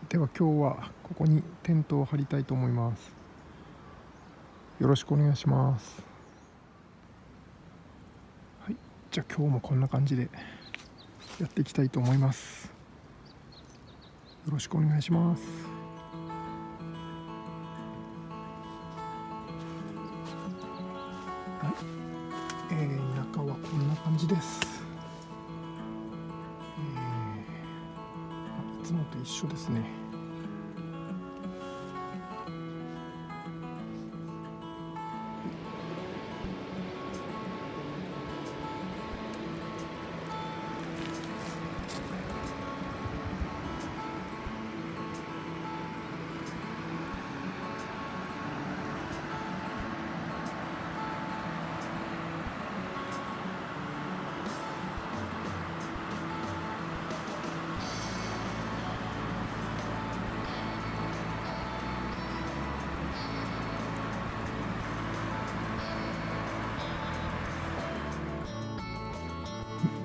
では今日はここにテントを張りたいと思います。よろしくお願いします。はい、じゃあ今日もこんな感じでやっていきたいと思います。よろしくお願いします。はい、中はこんな感じです。いつもと一緒ですね。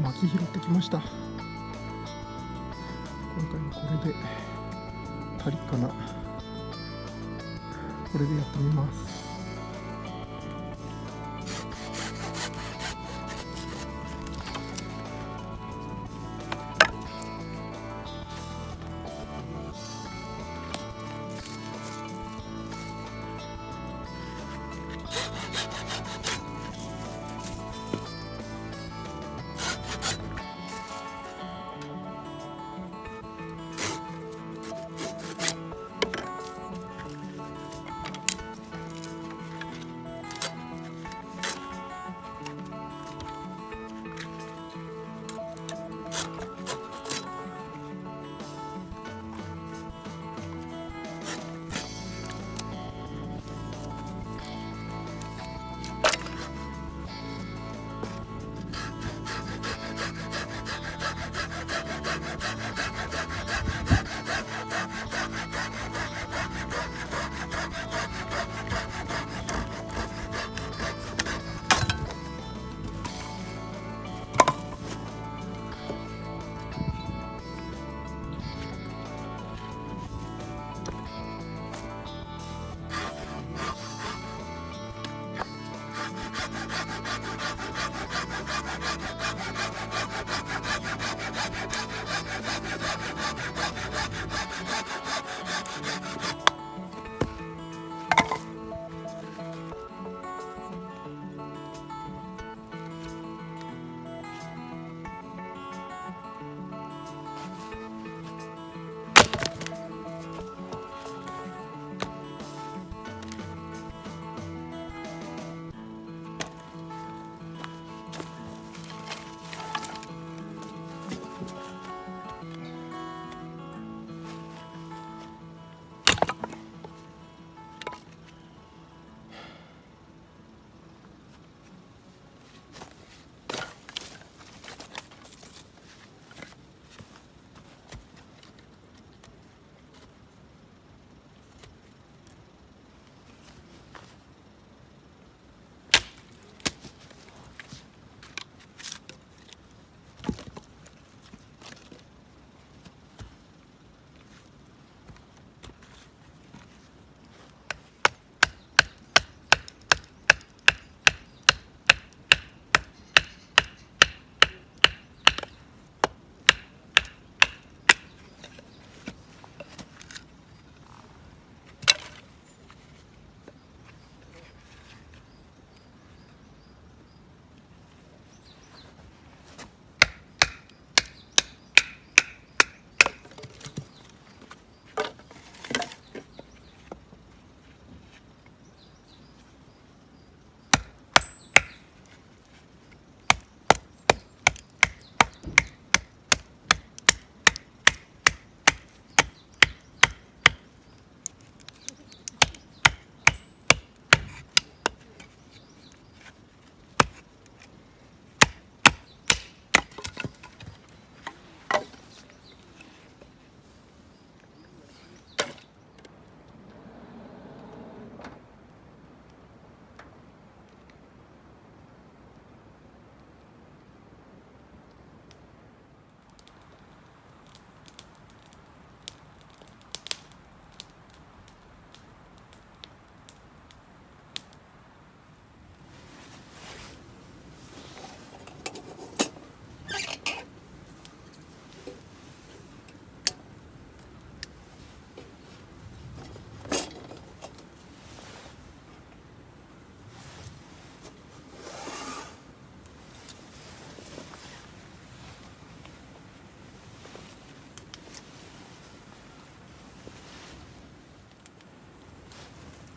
薪拾ってきました。今回もこれで足りっかな。これでやってみます。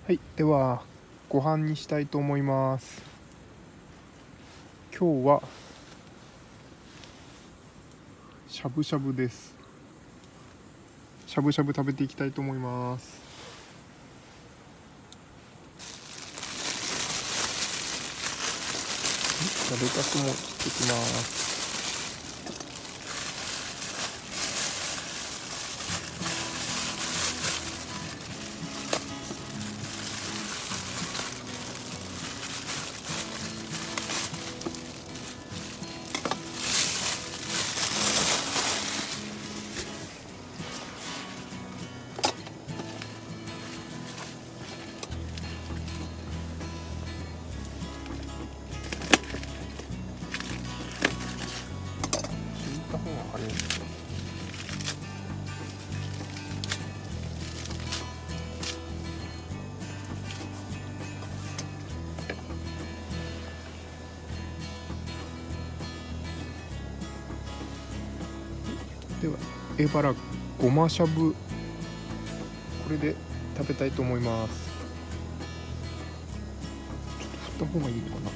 はい、ではご飯にしたいと思います。今日はしゃぶしゃぶです。しゃぶしゃぶ食べていきたいと思います。じゃあレタスも切っていきます。敷いた方が早いですか。ではエバラごましゃぶ、これで食べたいと思います。ちょっと振った方がいいのかな。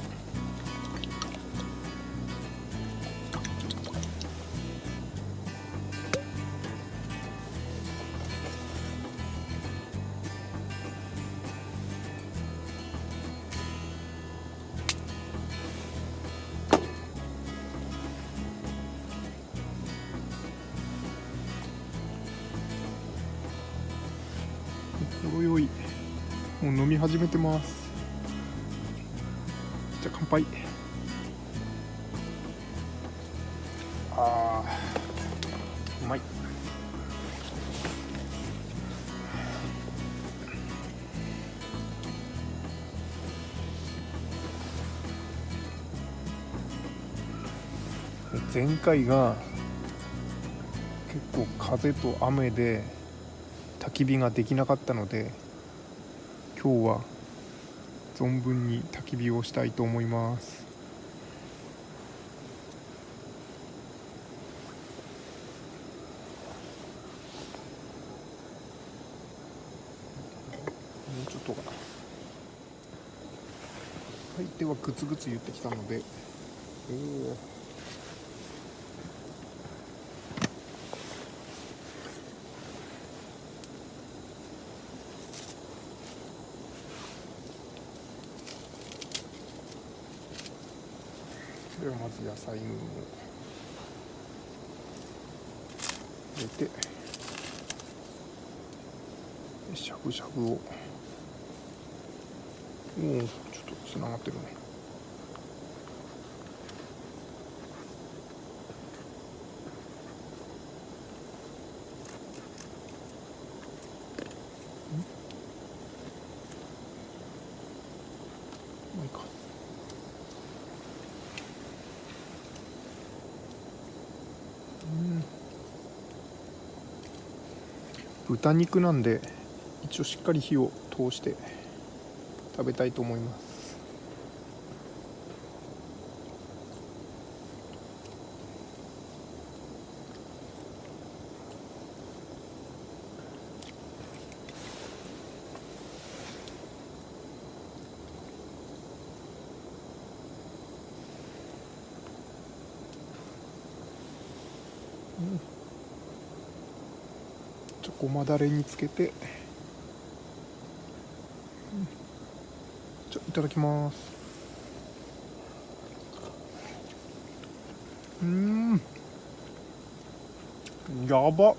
おいおい、もう飲み始めてます。じゃあ乾杯。あー、うまい。前回が結構風と雨で焚き火ができなかったので、今日は存分に焚き火をしたいと思います。もうちょっとかな。はい、ではグツグツ言ってきたので、ではまず野菜群を入れて、しゃぶしゃぶを、おお、ちょっとつながってるね。まあいいか。豚肉なんで一応しっかり火を通して食べたいと思います。ごまだれにつけて、いただきます。やばっ。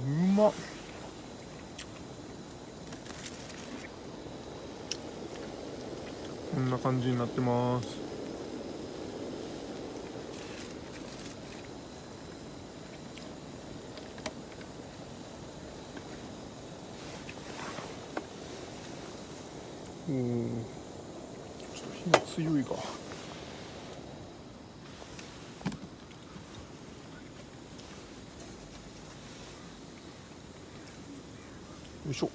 うまっ。こんな感じになってます。おー、ちょっと火が強いが。よいしょ。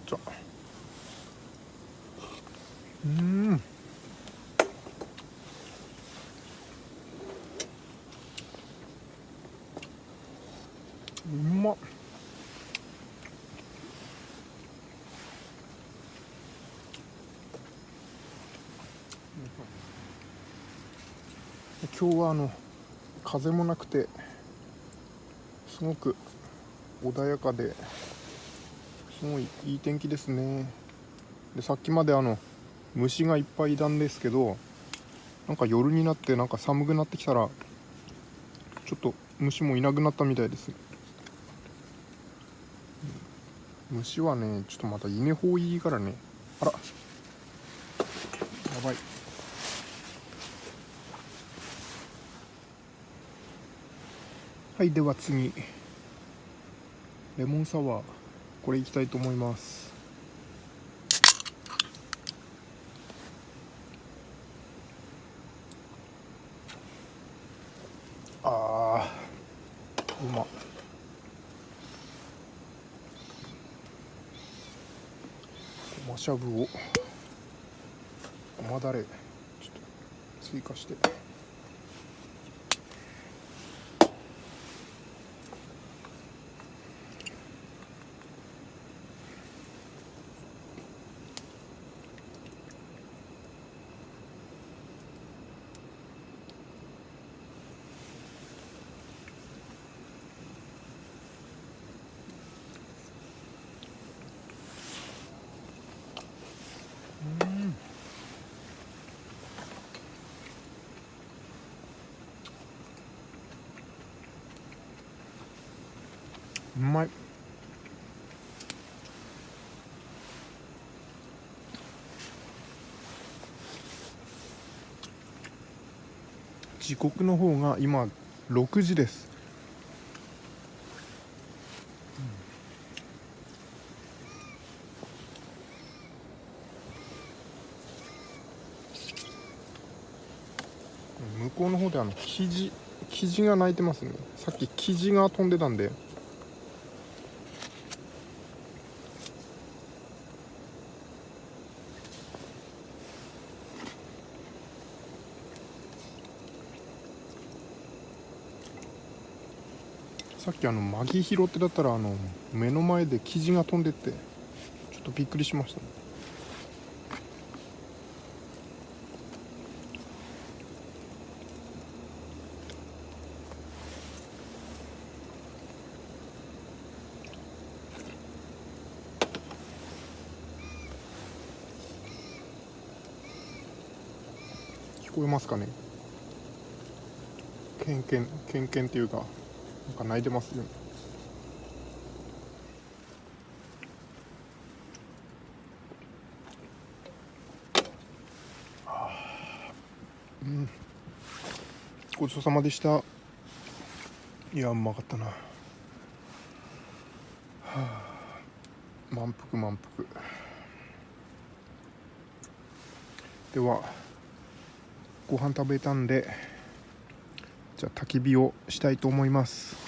じゃあ、今日は風もなくてすごく穏やかですごいいい天気ですね。でさっきまで虫がいっぱいいたんですけど、なんか夜になってなんか寒くなってきたらちょっと虫もいなくなったみたいです。虫はねちょっとまた稲穂いいからね、あらやばい。はい、では次レモンサワーこれいきたいと思います。あーうまっ。ごましゃぶをごまだれちょっと追加して、うまい。時刻の方が今6時です。向こうの方でキジが鳴いてますね。さっきキジが飛んでたんで、さっきマギ拾ってだったら目の前でキジが飛んでってちょっとびっくりしましたね。聞こえますかね。ケンケンケンケンっていうかなんか鳴いてますよね。ごちそうさまでした。いやうまかったな。満腹満腹。ではご飯食べたんで、じゃあ焚き火をしたいと思います。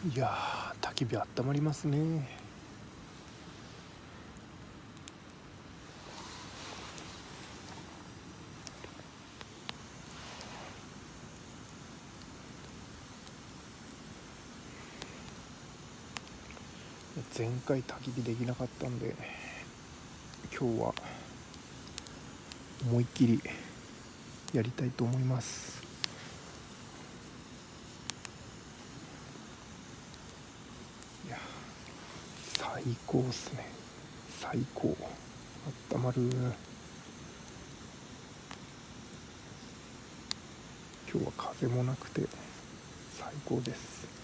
いやー、焚き火あったまりますね。前回焚き火できなかったんで、今日は思いっきりやりたいと思います。いや、最高っすね。最高。あったまる。今日は風もなくて最高です。